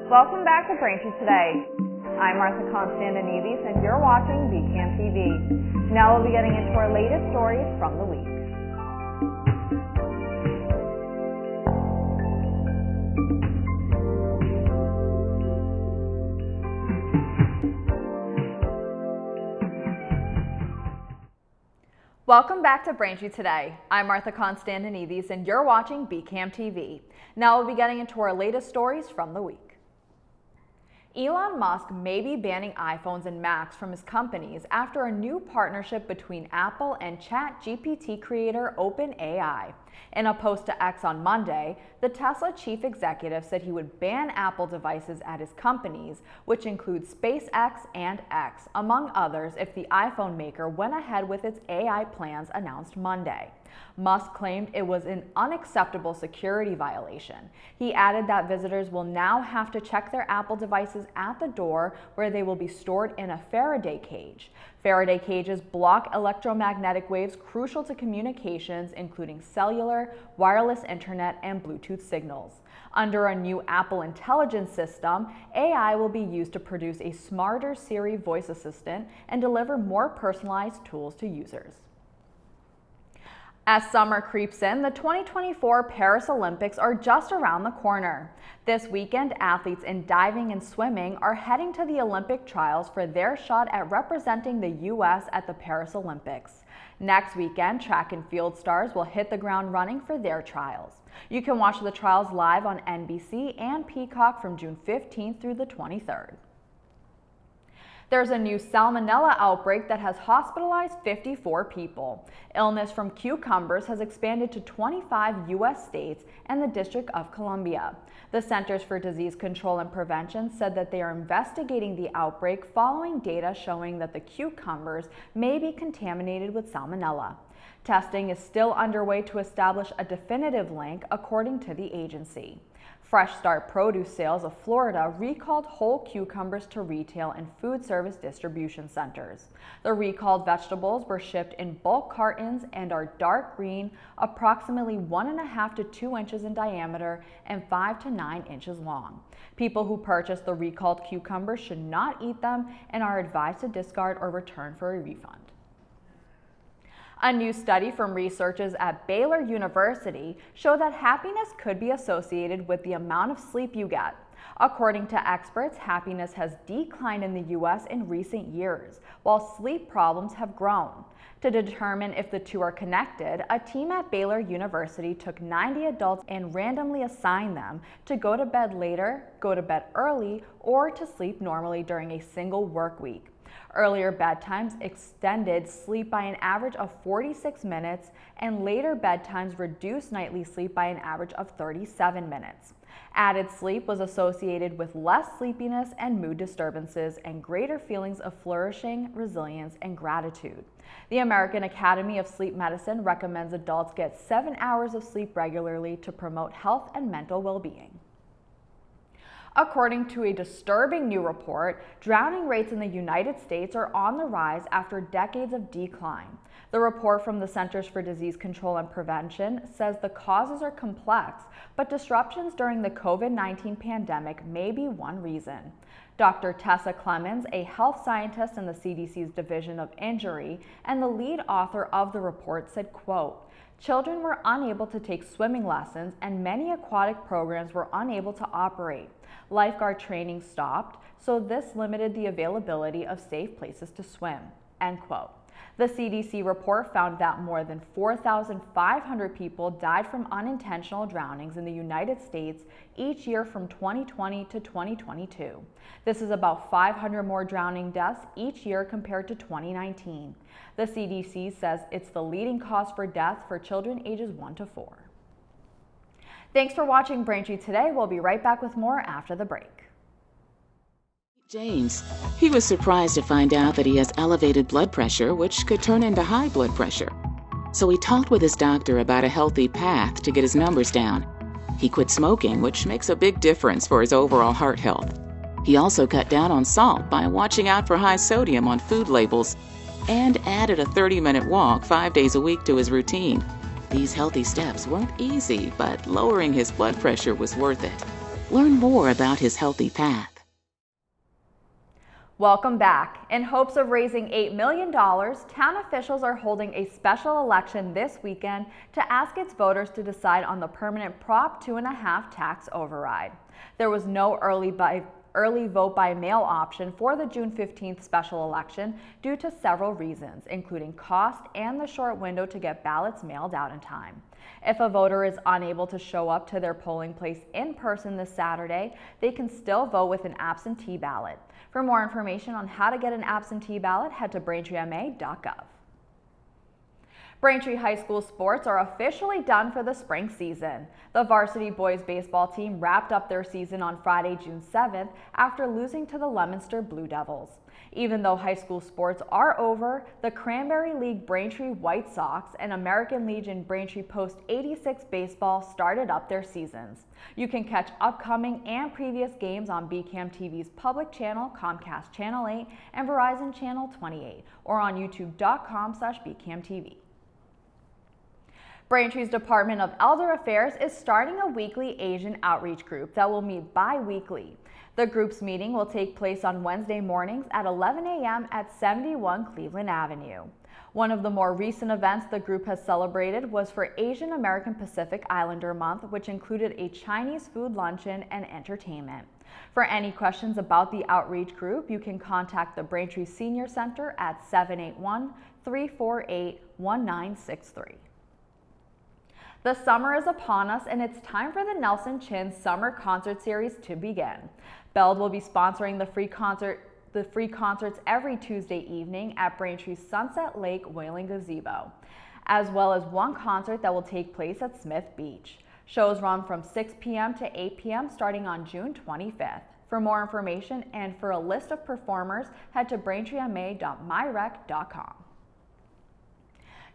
Welcome back to Braintree Today. I'm Martha Konstandinidis and you're watching VCAM TV. Now we'll be getting into our latest stories from the week. Welcome back to Braintree Today. I'm Martha Konstandinidis and you're watching VCAM TV. Now we'll be getting into our latest stories from the week. Elon Musk may be banning iPhones and Macs from his companies after a new partnership between Apple and ChatGPT creator OpenAI. In a post to X on Monday, the Tesla chief executive said he would ban Apple devices at his companies, which include SpaceX and X, among others, if the iPhone maker went ahead with its AI plans announced Monday. Musk claimed it was an unacceptable security violation. He added that visitors will now have to check their Apple devices at the door, where they will be stored in a Faraday cage. Faraday cages block electromagnetic waves crucial to communications, including cellular, wireless internet, and Bluetooth signals. Under a new Apple intelligence system, AI will be used to produce a smarter Siri voice assistant and deliver more personalized tools to users. As summer creeps in, the 2024 Paris Olympics are just around the corner. This weekend, athletes in diving and swimming are heading to the Olympic trials for their shot at representing the U.S. at the Paris Olympics. Next weekend, track and field stars will hit the ground running for their trials. You can watch the trials live on NBC and Peacock from June 15th through the 23rd. There's a new salmonella outbreak that has hospitalized 54 people. Illness from cucumbers has expanded to 25 U.S. states and the District of Columbia. The Centers for Disease Control and Prevention said that they are investigating the outbreak following data showing that the cucumbers may be contaminated with salmonella. Testing is still underway to establish a definitive link, according to the agency. Fresh Start Produce Sales of Florida recalled whole cucumbers to retail and food service distribution centers. The recalled vegetables were shipped in bulk cartons and are dark green, approximately 1.5 to 2 inches in diameter and 5 to 9 inches long. People who purchase the recalled cucumbers should not eat them and are advised to discard or return for a refund. A new study from researchers at Baylor University showed that happiness could be associated with the amount of sleep you get. According to experts, happiness has declined in the U.S. in recent years, while sleep problems have grown. To determine if the two are connected, a team at Baylor University took 90 adults and randomly assigned them to go to bed later, go to bed early, or to sleep normally during a single work week. Earlier bedtimes extended sleep by an average of 46 minutes, and later bedtimes reduced nightly sleep by an average of 37 minutes. Added sleep was associated with less sleepiness and mood disturbances and greater feelings of flourishing, resilience, and gratitude. The American Academy of Sleep Medicine recommends adults get 7 hours of sleep regularly to promote health and mental well-being. According to a disturbing new report, drowning rates in the United States are on the rise after decades of decline. The report from the Centers for Disease Control and Prevention says the causes are complex, but disruptions during the COVID-19 pandemic may be one reason. Dr. Tessa Clemens, a health scientist in the CDC's Division of Injury and the lead author of the report, said, quote, "Children were unable to take swimming lessons and many aquatic programs were unable to operate. Lifeguard training stopped, so this limited the availability of safe places to swim." End quote. The CDC report found that more than 4,500 people died from unintentional drownings in the United States each year from 2020 to 2022. This is about 500 more drowning deaths each year compared to 2019. The CDC says it's the leading cause for death for children ages 1 to 4. Thanks for watching Braintree Today. We'll be right back with more after the break. James. He was surprised to find out that he has elevated blood pressure, which could turn into high blood pressure. So he talked with his doctor about a healthy path to get his numbers down. He quit smoking, which makes a big difference for his overall heart health. He also cut down on salt by watching out for high sodium on food labels and added a 30-minute walk 5 days a week to his routine. These healthy steps weren't easy, but lowering his blood pressure was worth it. Learn more about his healthy path. Welcome back. In hopes of raising $8 million, town officials are holding a special election this weekend to ask its voters to decide on the permanent Prop 2.5 tax override. There was no early vote by mail option for the June 15th special election due to several reasons, including cost and the short window to get ballots mailed out in time. If a voter is unable to show up to their polling place in person this Saturday, they can still vote with an absentee ballot. For more information on how to get an absentee ballot, head to braintreema.gov. Braintree High School sports are officially done for the spring season. The varsity boys baseball team wrapped up their season on Friday, June 7th after losing to the Leominster Blue Devils. Even though high school sports are over, the Cranberry League Braintree White Sox and American Legion Braintree Post 86 baseball started up their seasons. You can catch upcoming and previous games on BCAM TV's public channel, Comcast Channel 8, and Verizon Channel 28, or on youtube.com/BCAMTV. Braintree's Department of Elder Affairs is starting a weekly Asian outreach group that will meet bi-weekly. The group's meeting will take place on Wednesday mornings at 11 a.m. at 71 Cleveland Avenue. One of the more recent events the group has celebrated was for Asian American Pacific Islander Month, which included a Chinese food luncheon and entertainment. For any questions about the outreach group, you can contact the Braintree Senior Center at 781-348-1963. The summer is upon us, and it's time for the Nelson Chin Summer Concert Series to begin. Beld will be sponsoring the free concerts every Tuesday evening at Braintree's Sunset Lake Whaling Gazebo, as well as one concert that will take place at Smith Beach. Shows run from 6 p.m. to 8 p.m. starting on June 25th. For more information and for a list of performers, head to braintreema.myrec.com.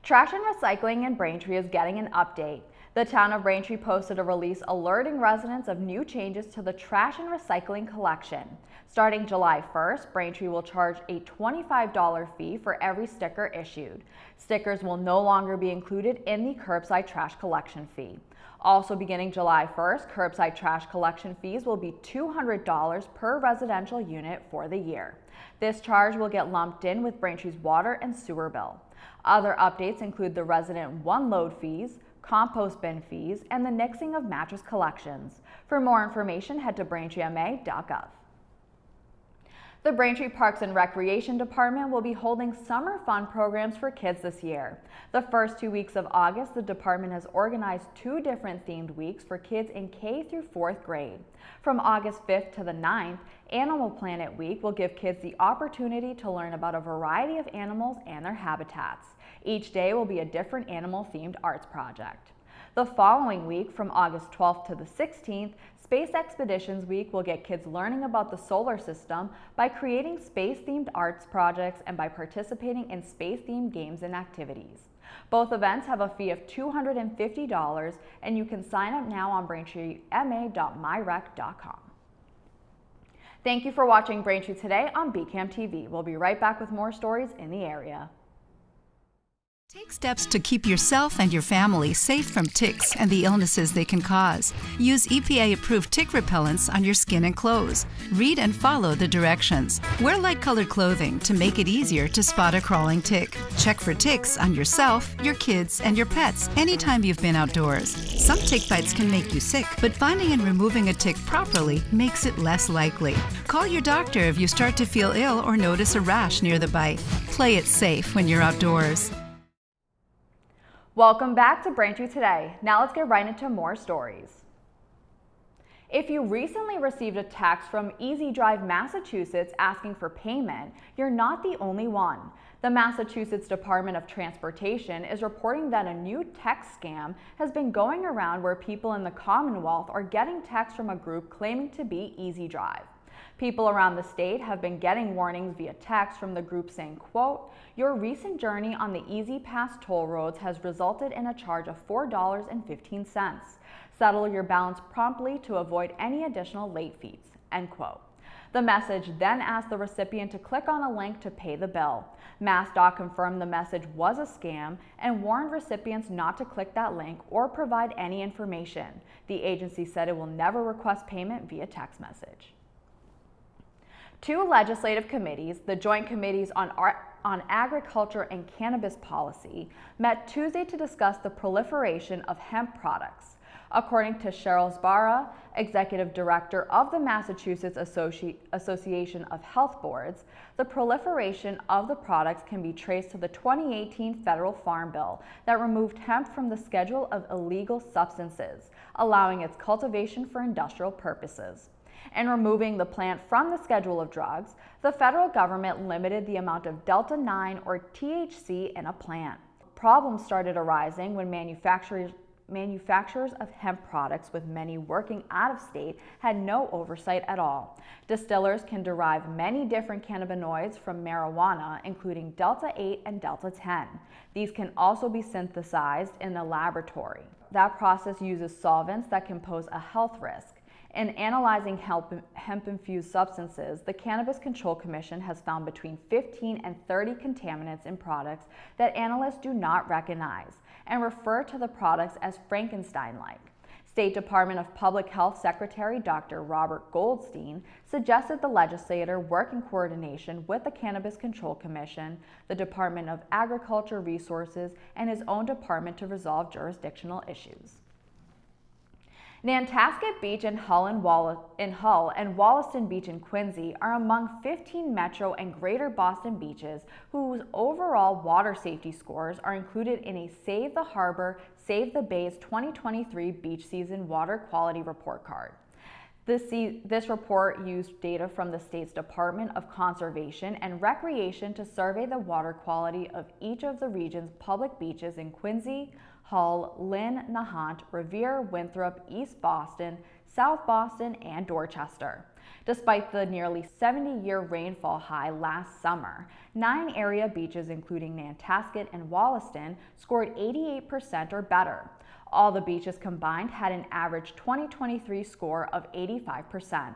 Trash and recycling in Braintree is getting an update. The town of Braintree posted a release alerting residents of new changes to the trash and recycling collection. Starting July 1st, Braintree will charge a $25 fee for every sticker issued. Stickers will no longer be included in the curbside trash collection fee. Also beginning July 1st, curbside trash collection fees will be $200 per residential unit for the year. This charge will get lumped in with Braintree's water and sewer bill. Other updates include the resident one-load fees, compost bin fees, and the nixing of mattress collections. For more information, head to braintreema.gov. The Braintree Parks and Recreation Department will be holding summer fun programs for kids this year. The first 2 weeks of August, the department has organized 2 different themed weeks for kids in K through 4th grade. From August 5th to the 9th, Animal Planet Week will give kids the opportunity to learn about a variety of animals and their habitats. Each day will be a different animal-themed arts project. The following week, from August 12th to the 16th, Space Expeditions Week will get kids learning about the solar system by creating space-themed arts projects and by participating in space-themed games and activities. Both events have a fee of $250, and you can sign up now on braintreema.myrec.com. Thank you for watching Braintree Today on BCAM TV. We'll be right back with more stories in the area. Take steps to keep yourself and your family safe from ticks and the illnesses they can cause. Use EPA-approved tick repellents on your skin and clothes. Read and follow the directions. Wear light-colored clothing to make it easier to spot a crawling tick. Check for ticks on yourself, your kids, and your pets anytime you've been outdoors. Some tick bites can make you sick, but finding and removing a tick properly makes it less likely. Call your doctor if you start to feel ill or notice a rash near the bite. Play it safe when you're outdoors. Welcome back to Braintree Today. Now let's get right into more stories. If you recently received a text from Easy Drive, Massachusetts asking for payment, you're not the only one. The Massachusetts Department of Transportation is reporting that a new text scam has been going around where people in the Commonwealth are getting texts from a group claiming to be Easy Drive. People around the state have been getting warnings via text from the group saying, quote, "Your recent journey on the Easy Pass toll roads has resulted in a charge of $4.15. Settle your balance promptly to avoid any additional late fees," end quote. The message then asked the recipient to click on a link to pay the bill. MassDOT confirmed the message was a scam and warned recipients not to click that link or provide any information. The agency said it will never request payment via text message. Two legislative committees, the Joint Committees on Agriculture and Cannabis Policy, met Tuesday to discuss the proliferation of hemp products. According to Cheryl Zbara, Executive Director of the Massachusetts Association of Health Boards, the proliferation of the products can be traced to the 2018 federal farm bill that removed hemp from the schedule of illegal substances, allowing its cultivation for industrial purposes. In removing the plant from the schedule of drugs, the federal government limited the amount of Delta-9 or THC in a plant. Problems started arising when manufacturers of hemp products, with many working out of state, had no oversight at all. Distillers can derive many different cannabinoids from marijuana, including Delta-8 and Delta-10. These can also be synthesized in a laboratory. That process uses solvents that can pose a health risk. In analyzing hemp-infused substances, the Cannabis Control Commission has found between 15 and 30 contaminants in products that analysts do not recognize and refer to the products as Frankenstein-like. State Department of Public Health Secretary Dr. Robert Goldstein suggested the legislature work in coordination with the Cannabis Control Commission, the Department of Agriculture Resources, and his own department to resolve jurisdictional issues. Nantasket Beach in Hull and Wollaston Beach in Quincy are among 15 Metro and Greater Boston beaches whose overall water safety scores are included in a Save the Harbor, Save the Bays 2023 Beach Season Water Quality Report Card. This report used data from the state's Department of Conservation and Recreation to survey the water quality of each of the region's public beaches in Quincy, Hull, Lynn, Nahant, Revere, Winthrop, East Boston, South Boston, and Dorchester. Despite the nearly 70-year rainfall high last summer, 9 area beaches, including Nantasket and Wollaston, scored 88% or better. All the beaches combined had an average 2023 score of 85%.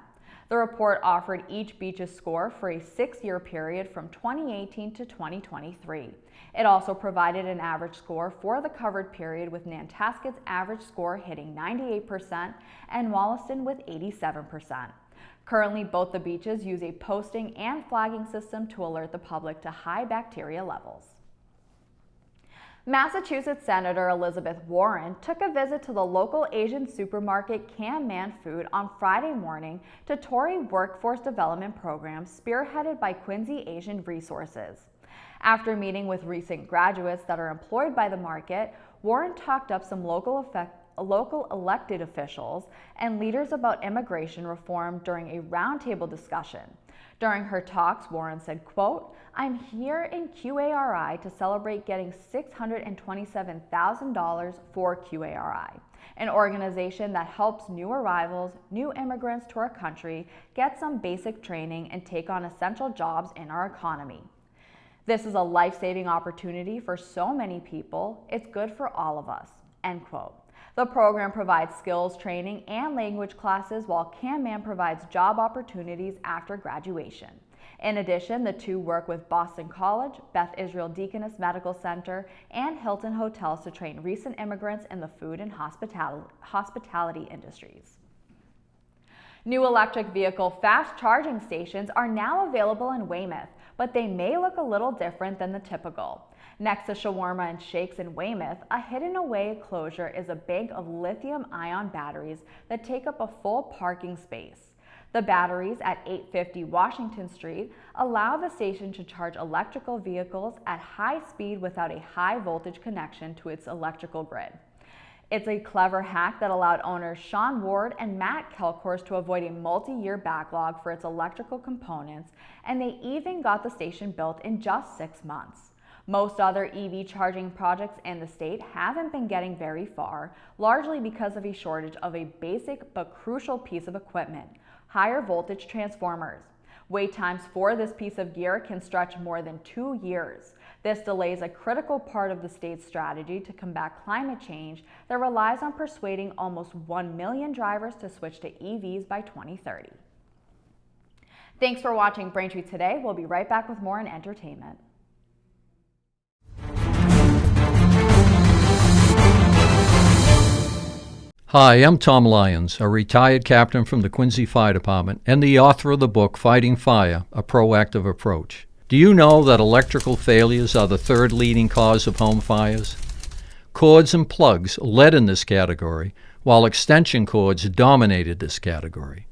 The report offered each beach's score for a 6-year period from 2018 to 2023. It also provided an average score for the covered period, with Nantasket's average score hitting 98% and Wollaston with 87%. Currently, both the beaches use a posting and flagging system to alert the public to high bacteria levels. Massachusetts Senator Elizabeth Warren took a visit to the local Asian supermarket Cam Man Food on Friday morning to Tory workforce development programs spearheaded by Quincy Asian Resources. After meeting with recent graduates that are employed by the market, Warren talked up some local elected officials and leaders about immigration reform during a roundtable discussion. During her talks, Warren said, quote, "I'm here in QARI to celebrate getting $627,000 for QARI, an organization that helps new arrivals, new immigrants to our country get some basic training and take on essential jobs in our economy. This is a life-saving opportunity for so many people. It's good for all of us," end quote. The program provides skills training and language classes, while Cam Man provides job opportunities after graduation. In addition, the two work with Boston College, Beth Israel Deaconess Medical Center, and Hilton Hotels to train recent immigrants in the food and hospitality industries. New electric vehicle fast charging stations are now available in Weymouth, but they may look a little different than the typical. Next to Shawarma and Shakes in Weymouth, a hidden-away enclosure is a bank of lithium-ion batteries that take up a full parking space. The batteries at 850 Washington Street allow the station to charge electrical vehicles at high speed without a high-voltage connection to its electrical grid. It's a clever hack that allowed owners Sean Ward and Matt Kelcourse to avoid a multi-year backlog for its electrical components, and they even got the station built in just 6 months. Most other EV charging projects in the state haven't been getting very far, largely because of a shortage of a basic but crucial piece of equipment: higher voltage transformers. Wait times for this piece of gear can stretch more than 2 years. This delays a critical part of the state's strategy to combat climate change that relies on persuading almost 1 million drivers to switch to EVs by 2030. Thanks for watching Braintree today. We'll be right back with more in entertainment. Hi, I'm Tom Lyons, a retired captain from the Quincy Fire Department and the author of the book Fighting Fire, A Proactive Approach. Do you know that electrical failures are the third leading cause of home fires? Cords and plugs led in this category, while extension cords dominated this category.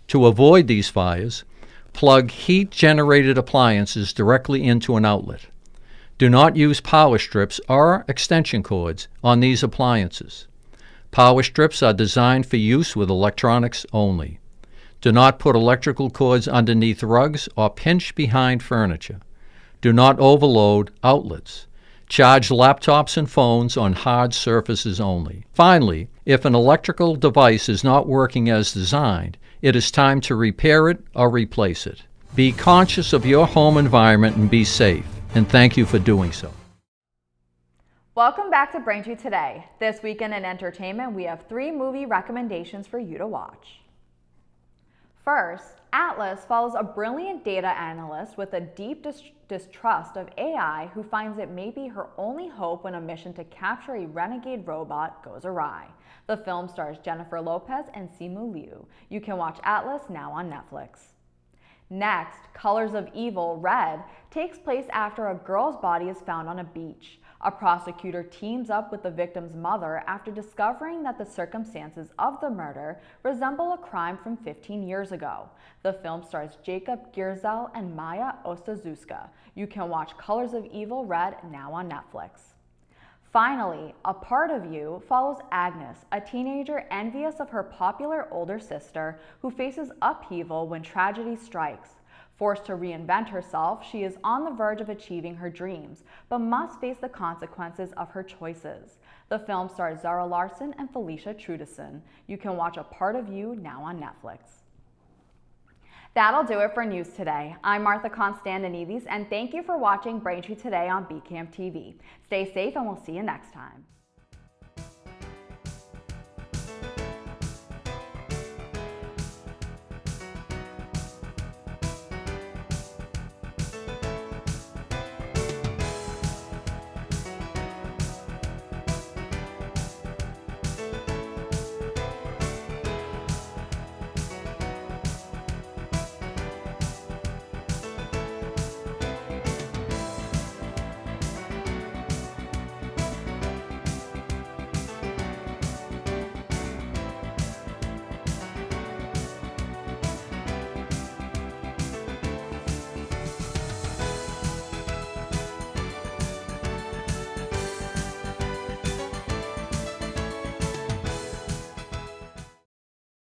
To avoid these fires, plug heat-generated appliances directly into an outlet. Do not use power strips or extension cords on these appliances. Power strips are designed for use with electronics only. Do not put electrical cords underneath rugs or pinch behind furniture. Do not overload outlets. Charge laptops and phones on hard surfaces only. Finally, if an electrical device is not working as designed, it is time to repair it or replace it. Be conscious of your home environment and be safe, and thank you for doing so. Welcome back to Braintree Today. This weekend in entertainment, we have 3 movie recommendations for you to watch. First, Atlas follows a brilliant data analyst with a deep distrust of AI who finds it may be her only hope when a mission to capture a renegade robot goes awry. The film stars Jennifer Lopez and Simu Liu. You can watch Atlas now on Netflix. Next, Colors of Evil, Red, takes place after a girl's body is found on a beach. A prosecutor teams up with the victim's mother after discovering that the circumstances of the murder resemble a crime from 15 years ago. The film stars Jacob Gierzel and Maya Ostazuska. You can watch Colors of Evil, Red now on Netflix. Finally, A Part of You follows Agnes, a teenager envious of her popular older sister who faces upheaval when tragedy strikes. Forced to reinvent herself, she is on the verge of achieving her dreams, but must face the consequences of her choices. The film stars Zara Larsson and Felicia Trudison. You can watch A Part of You now on Netflix. That'll do it for news today. I'm Martha Konstandinidis, and thank you for watching Braintree Today on BCAM TV. Stay safe, and we'll see you next time.